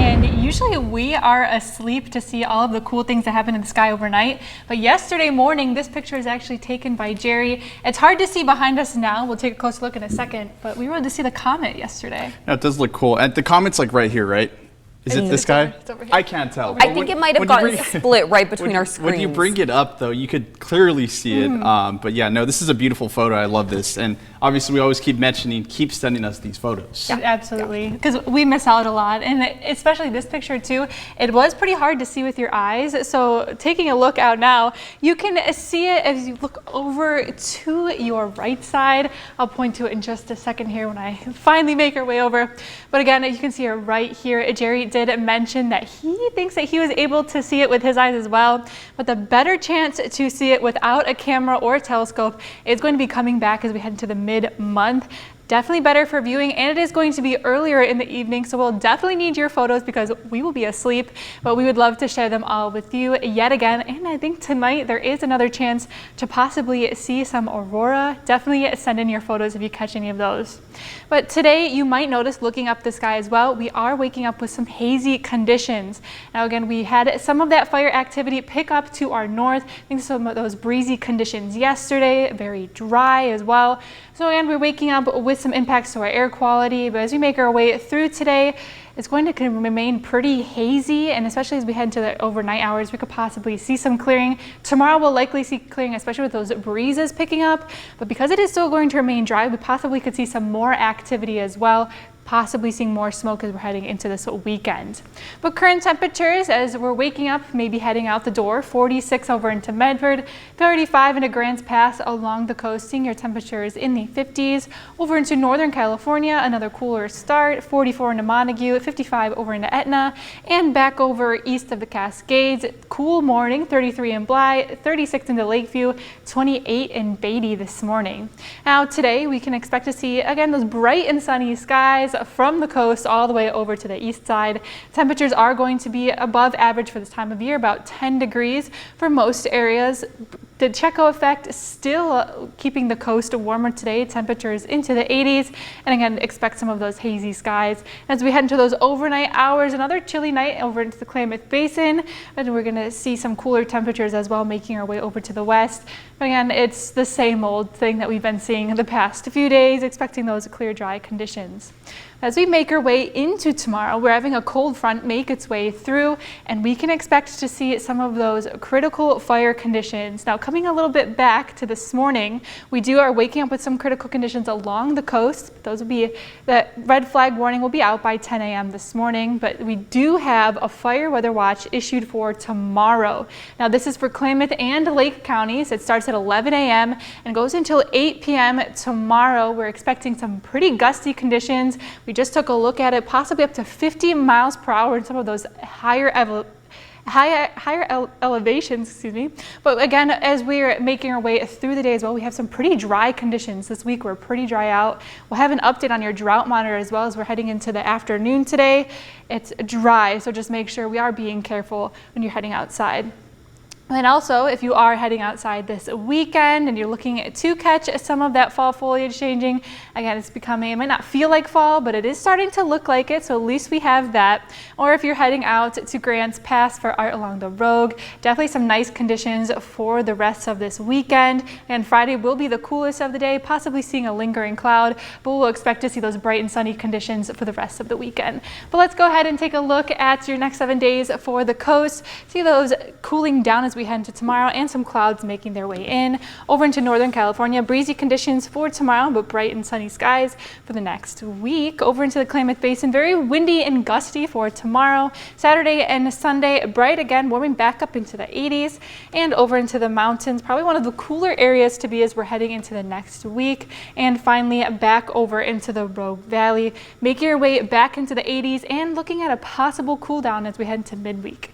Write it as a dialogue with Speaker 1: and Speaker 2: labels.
Speaker 1: and usually we are asleep to see all of the cool things that happen in the sky overnight. But yesterday morning, this picture is actually taken by Jerry. It's hard to see behind us now. We'll take a closer look in a second, but we were able to see the comet yesterday.
Speaker 2: Yeah, it does look cool. And the comet's like right here, right? Is it this guy?
Speaker 1: It's over here.
Speaker 2: I can't tell.
Speaker 3: I think it might have gotten split right between our screens.
Speaker 2: When you bring it up, though, you could clearly see it. But yeah, no, this is a beautiful photo. I love this. And obviously, we always keep mentioning, keep sending us these photos.
Speaker 1: Yeah, absolutely. Because we miss out a lot. And especially this picture, too, it was pretty hard to see with your eyes. So taking a look out now, you can see it as you look over to your right side. I'll point to it in just a second here when I finally make our way over. But again, you can see it right here. Jerry did mention that he thinks that he was able to see it with his eyes as well, but the better chance to see it without a camera or a telescope is going to be coming back as we head into the mid-month. Definitely better for viewing, and it is going to be earlier in the evening, so we'll definitely need your photos because we will be asleep, but we would love to share them all with you yet again. And I think tonight there is another chance to possibly see some aurora. Definitely send in your photos if you catch any of those. But today you might notice, looking up the sky as well, we are waking up with some hazy conditions. Now again, we had some of that fire activity pick up to our north. I think some of those breezy conditions yesterday, very dry as well. So again, we're waking up with some impacts to our air quality, but as we make our way through today, it's going to remain pretty hazy, and especially as we head into the overnight hours, we could possibly see some clearing. Tomorrow we'll likely see clearing, especially with those breezes picking up, but because it is still going to remain dry, we possibly could see some more activity as well, possibly seeing more smoke as we're heading into this weekend. But current temperatures as we're waking up, maybe heading out the door, 46 over into Medford, 35 into Grants Pass along the coast, seeing your temperatures in the 50s. Over into Northern California, another cooler start, 44 into Montague, 55 over into Etna, and back over east of the Cascades, cool morning, 33 in Bly, 36 into Lakeview, 28 in Beatty this morning. Now today we can expect to see again those bright and sunny skies from the coast all the way over to the east side. Temperatures are going to be above average for this time of year, about 10 degrees for most areas. The Checo effect still keeping the coast warmer today, temperatures into the 80s, and again, expect some of those hazy skies. As we head into those overnight hours, another chilly night over into the Klamath Basin, and we're going to see some cooler temperatures as well, making our way over to the west. But again, it's the same old thing that we've been seeing the past few days, expecting those clear, dry conditions. As we make our way into tomorrow, we're having a cold front make its way through, and we can expect to see some of those critical fire conditions. Now, coming a little bit back to this morning, we are waking up with some critical conditions along the coast. Those will be, the red flag warning will be out by 10 a.m. this morning, but we do have a fire weather watch issued for tomorrow. Now, this is for Klamath and Lake counties. It starts at 11 a.m. and goes until 8 p.m. tomorrow. We're expecting some pretty gusty conditions. We just took a look at it, possibly up to 50 miles per hour in some of those higher elevations, excuse me. But again, as we're making our way through the day as well, we have some pretty dry conditions this week. We're pretty dry out. We'll have an update on your drought monitor as well as we're heading into the afternoon today. It's dry, so just make sure we are being careful when you're heading outside. And also, if you are heading outside this weekend and you're looking to catch some of that fall foliage changing, again, it's becoming, it might not feel like fall, but it is starting to look like it, so at least we have that. Or if you're heading out to Grants Pass for art along the Rogue, definitely some nice conditions for the rest of this weekend. And Friday will be the coolest of the day, possibly seeing a lingering cloud, but we'll expect to see those bright and sunny conditions for the rest of the weekend. But let's go ahead and take a look at your next 7 days for the coast. See those cooling down as we head into tomorrow, and some clouds making their way in. Over into Northern California, breezy conditions for tomorrow, but bright and sunny skies for the next week. Over into the Klamath Basin, very windy and gusty for tomorrow. Saturday and Sunday, bright again, warming back up into the 80s. And over into the mountains, probably one of the cooler areas to be as we're heading into the next week. And finally, back over into the Rogue Valley, making your way back into the 80s and looking at a possible cool down as we head into midweek.